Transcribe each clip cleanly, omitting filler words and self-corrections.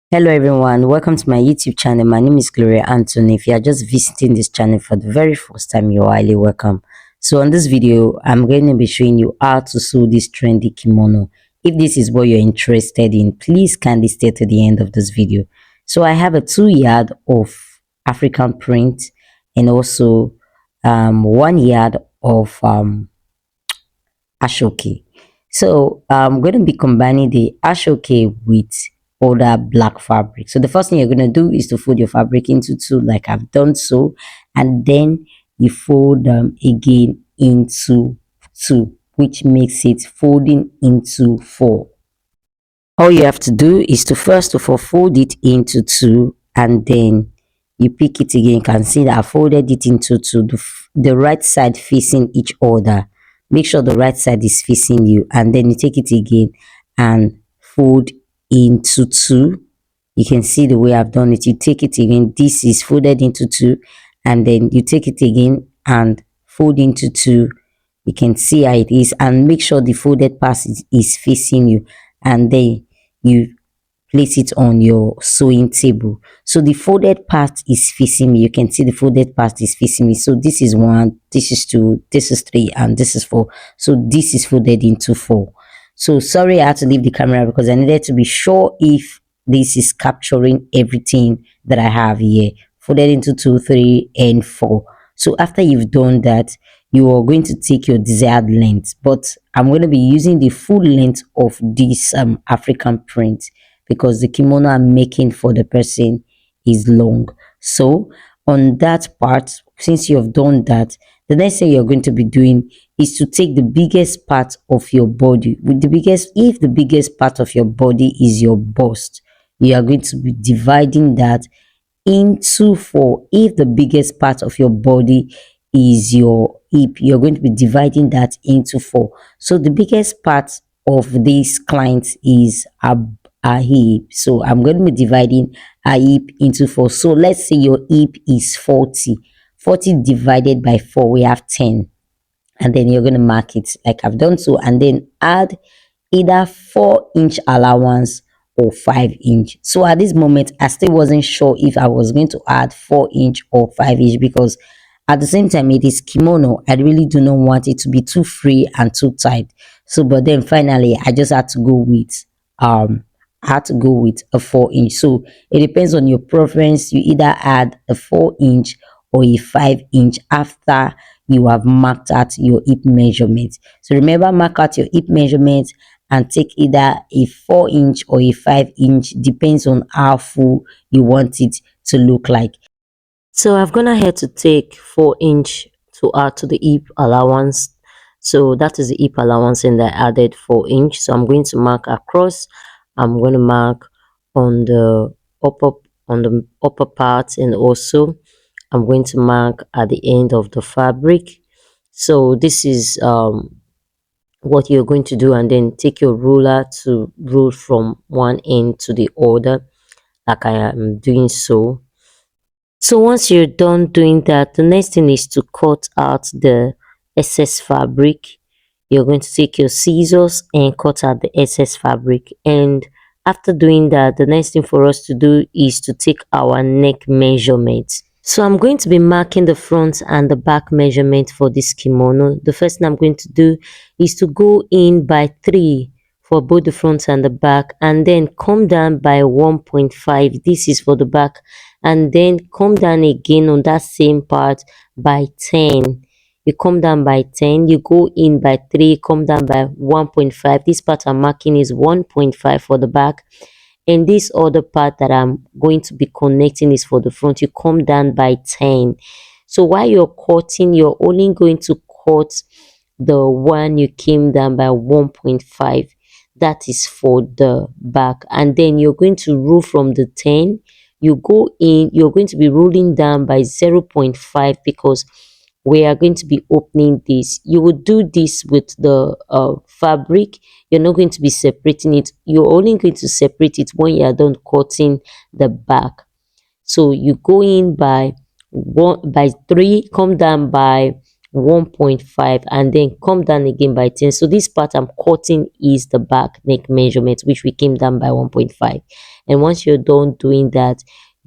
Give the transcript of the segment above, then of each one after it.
Hello everyone, welcome to my YouTube channel. My name is Gloria Anthony. If you are just visiting this channel for the very first time, you're highly welcome. So on this video, I'm going to be showing you how to sew this trendy kimono. If this is what you're interested in, please kindly stay to the end of this video. So I have a 2 yard of African print and also 1 yard of Asoke. So I'm going to be combining the Asoke with other black fabric. So the first thing you're going to do is to fold your fabric into two like I've done so, and then you fold them again into two, which makes it folding into four. All you have to do is to first of all fold it into two, and then you pick it again. You can see that I folded it into two, the right side facing each other. Make sure the right side is facing you, and then you take it again and fold into two. You can see the way I've done it. You take it again, this is folded into two, and then you take it again and fold into two. You can see how it is, and make sure the folded part is facing you, and then you place it on your sewing table. So the folded part is facing me. You can see the folded part is facing me. So this is one, this is two, this is three, and this is four. So this is folded into four. So sorry I had to leave the camera because I needed to be sure if this is capturing everything that I have here. Folded into two, three, and four. So after you've done that, you are going to take your desired length, but I'm going to be using the full length of this African print because the kimono I'm making for the person is long. So on that part, since you have done that, the next thing you're going to be doing is to take the biggest part of your body. With the biggest, if the biggest part of your body is your bust, you are going to be dividing that into four. If the biggest part of your body is your hip, you're going to be dividing that into four. So the biggest part of this client is a hip, so I'm going to be dividing a hip into four. So let's say your hip is 40 divided by 4, we have 10, and then you're going to mark it like I've done so, and then add either 4-inch allowance or 5-inch. So at this moment I still wasn't sure if I was going to add 4-inch or 5-inch because at the same time it is kimono. I really do not want it to be too free and too tight. So but then finally I just had to go with a 4-inch. So it depends on your preference. You either add a 4-inch or a 5-inch after you have marked out your hip measurement. So remember, mark out your hip measurement and take either a 4-inch or a 5-inch, depends on how full you want it to look like. So I've gone ahead to take 4-inch to add to the hip allowance. So that is the hip allowance, and I added 4-inch. So I'm going to mark across. I'm going to mark on the upper part, and also I'm going to mark at the end of the fabric. So this is what you're going to do, and then take your ruler to rule from one end to the other like I am doing so. So once you're done doing that, the next thing is to cut out the excess fabric. You're going to take your scissors and cut out the excess fabric, and after doing that, the next thing for us to do is to take our neck measurement. So I'm going to be marking the front and the back measurement for this kimono. The first thing I'm going to do is to go in by 3 for both the front and the back, and then come down by 1.5. This is for the back, and then come down again on that same part by 10. You come down by 10, you go in by 3, come down by 1.5. This part I'm marking is 1.5 for the back, and this other part that I'm going to be connecting is for the front. You come down by 10. So while you're cutting, you're only going to cut the one you came down by 1.5. That is for the back, and then you're going to rule from the 10. You go in, you're going to be rolling down by 0.5 because we are going to be opening this. You will do this with the fabric. You're not going to be separating it. You're only going to separate it when you are done cutting the back. So you go in by 3, come down by 1.5, and then come down again by 10. So this part I'm cutting is the back neck measurement, which we came down by 1.5. And once you're done doing that,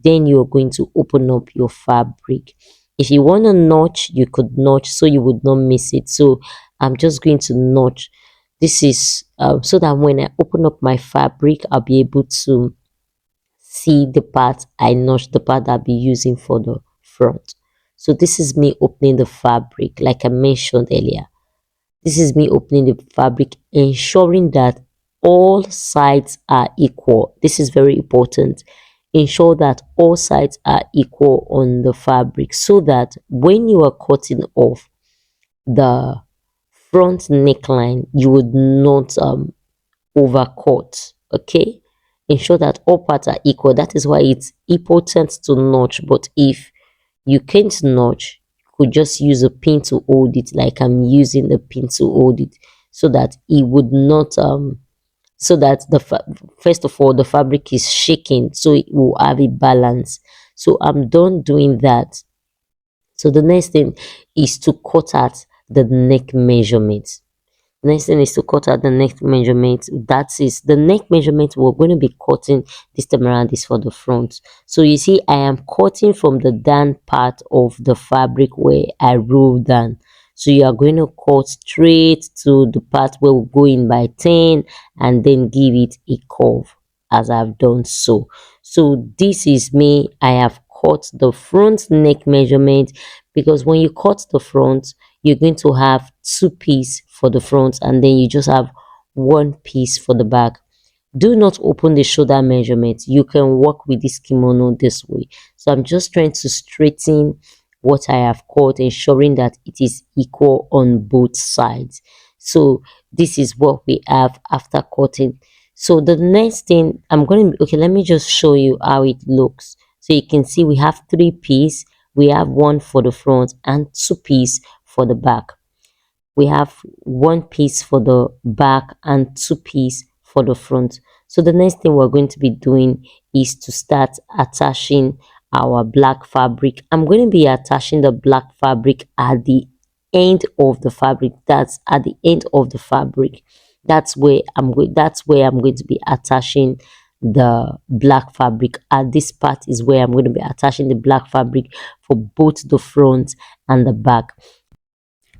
then you're going to open up your fabric. If you want to notch, you could notch so you would not miss it. So I'm just going to notch. This is so that when I open up my fabric, I'll be able to see the part I notched, the part I'll be using for the front. So this is me opening the fabric like I mentioned earlier. This is me opening the fabric, ensuring that all sides are equal. This is very important. Ensure that all sides are equal on the fabric so that when you are cutting off the front neckline, you would not overcut. Okay, ensure that all parts are equal. That is why it's important to notch. But if you can't notch, you could just use a pin to hold it, like I'm using a pin to hold it, so that it would not so that first of all the fabric is shaking, so it will have a balance. So I'm done doing that. So the next thing is to cut out the neck measurement. Next thing is to cut out the neck measurement. That is the neck measurement we're going to be cutting this time around is for the front. So you see, I am cutting from the down part of the fabric where I roll down. So you are going to cut straight to the part where we go in by 10 and then give it a curve as I've done so. So this is me. I have cut the front neck measurement, because when you cut the front, you're going to have two pieces for the front and then you just have one piece for the back. Do not open the shoulder measurement. You can work with this kimono this way. So I'm just trying to straighten what I have cut, ensuring that it is equal on both sides. So this is what we have after cutting. So the next thing I'm going to, okay, let me just show you how it looks. So you can see we have three pieces. We have one for the front and two pieces for the back. We have one piece for the back and two pieces for the front. So the next thing we're going to be doing is to start attaching our black fabric. I'm going to be attaching the black fabric at the end of the fabric. That's at the end of the fabric. That's where I'm going to be attaching the black fabric. At this part is where I'm going to be attaching the black fabric for both the front and the back.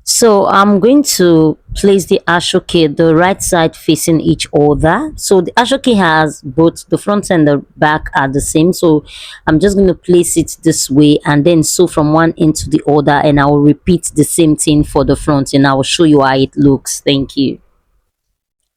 So I'm going to place the Asoke the right side facing each other. So the Asoke has both the front and the back are the same. So I'm just going to place it this way and then sew from one end to the other, and I will repeat the same thing for the front and I will show you how it looks. Thank you.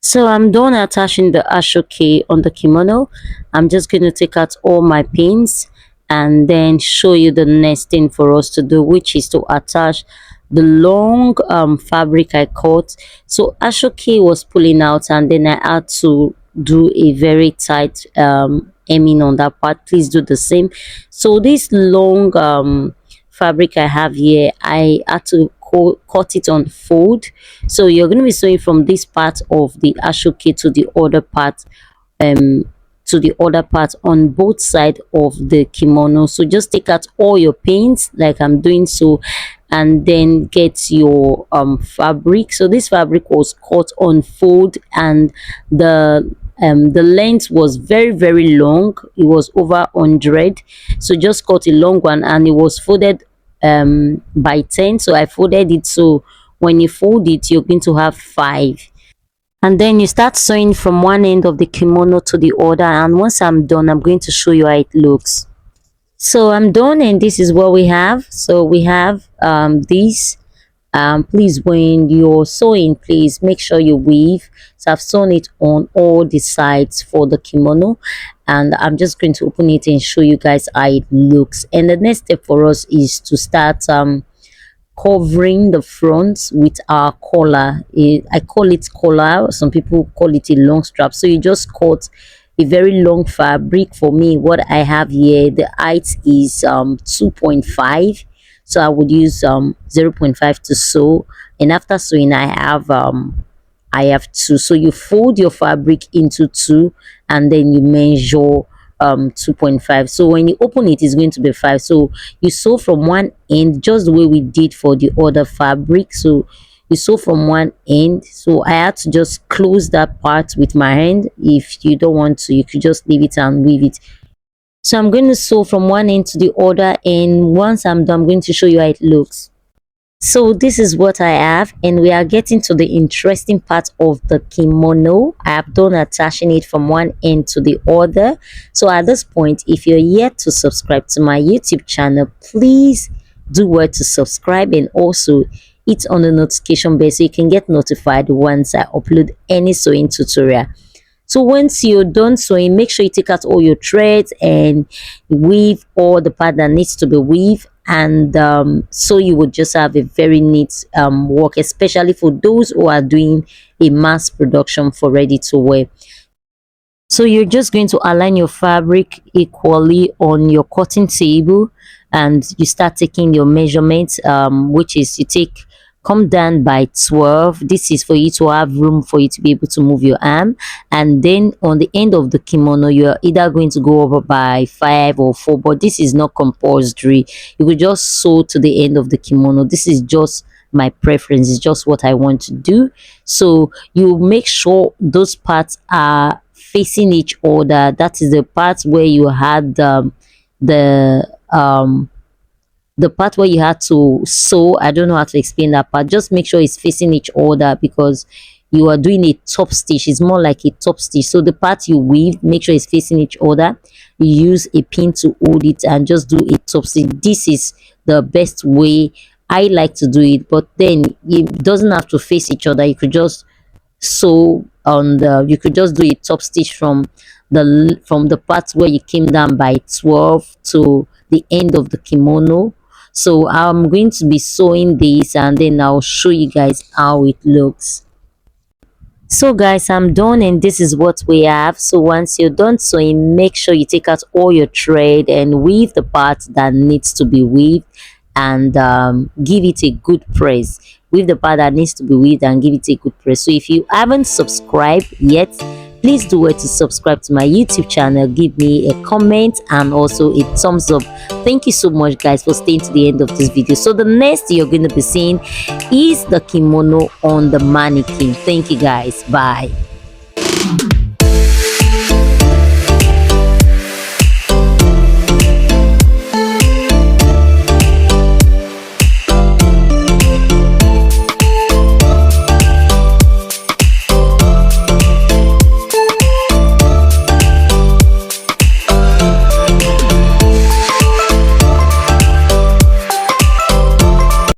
So I'm done attaching the Asoke on the kimono. I'm just going to take out all my pins and then show you the next thing for us to do, which is to attach the long fabric I cut. So Asoke was pulling out and then I had to do a very tight hemming on that part. Please do the same. So this long fabric I have here, I had to cut it on fold. So you're going to be sewing from this part of the Asoke to the other part on both sides of the kimono. So just take out all your pins like I'm doing so, and then get your fabric. So this fabric was cut on fold, and the length was very long. It was over 100. So just cut a long one, and it was folded by 10. So I folded it, so when you fold it you're going to have 5, and then you start sewing from one end of the kimono to the other. And once I'm done, I'm going to show you how it looks. So I'm done, and this is what we have. So we have this. Please, when you're sewing, please make sure you weave. So I've sewn it on all the sides for the kimono, and I'm just going to open it and show you guys how it looks. And the next step for us is to start covering the front with our collar. I call it collar, some people call it a long strap. So you just cut a very long fabric. For me, what I have here, the height is 2.5, so I would use 0.5 to sew. And after sewing, I have two. So you fold your fabric into two and then you measure 2.5. So when you open it, it's going to be 5. So you sew from one end just the way we did for the other fabric. So you sew from one end. So I had to just close that part with my hand. If you don't want to, you could just leave it and weave it. So I'm going to sew from one end to the other, and once I'm done, I'm going to show you how it looks. So this is what I have, and we are getting to the interesting part of the kimono. I have done attaching it from one end to the other. So at this point, if you're yet to subscribe to my YouTube channel, please do well to subscribe, and also hit on the notification bell so you can get notified once I upload any sewing tutorial. So once you're done sewing, make sure you take out all your threads and weave all the part that needs to be weaved, and so you would just have a very neat work, especially for those who are doing a mass production for ready to wear. So you're just going to align your fabric equally on your cutting table, and you start taking your measurements, which is you take come down by 12. This is for you to have room for you to be able to move your arm, and then on the end of the kimono you're either going to go over by 5 or 4, but this is not compulsory. You could just sew to the end of the kimono. This is just my preference, it's just what I want to do. So you make sure those parts are facing each other. That is the part where you had the part where you had to sew. I don't know how to explain that part. Just make sure it's facing each other, because you are doing a top stitch. It's more like a top stitch. So the part you weave, make sure it's facing each other. You use a pin to hold it and just do a top stitch. This is the best way I like to do it, but then it doesn't have to face each other. You could just sew on the, you could just do a top stitch from the part where you came down by 12 to the end of the kimono. So I'm going to be sewing this, and then I'll show you guys how it looks. So guys, I'm done, and this is what we have. So once you're done sewing, make sure you take out all your thread and weave the part that needs to be weaved, and give it a good press. Weave the part that needs to be weaved and give it a good press. So if you haven't subscribed yet, please do it to subscribe to my YouTube channel. Give me a comment and also a thumbs up. Thank you so much guys for staying to the end of this video. So the next you're going to be seeing is the kimono on the mannequin. Thank you guys. Bye.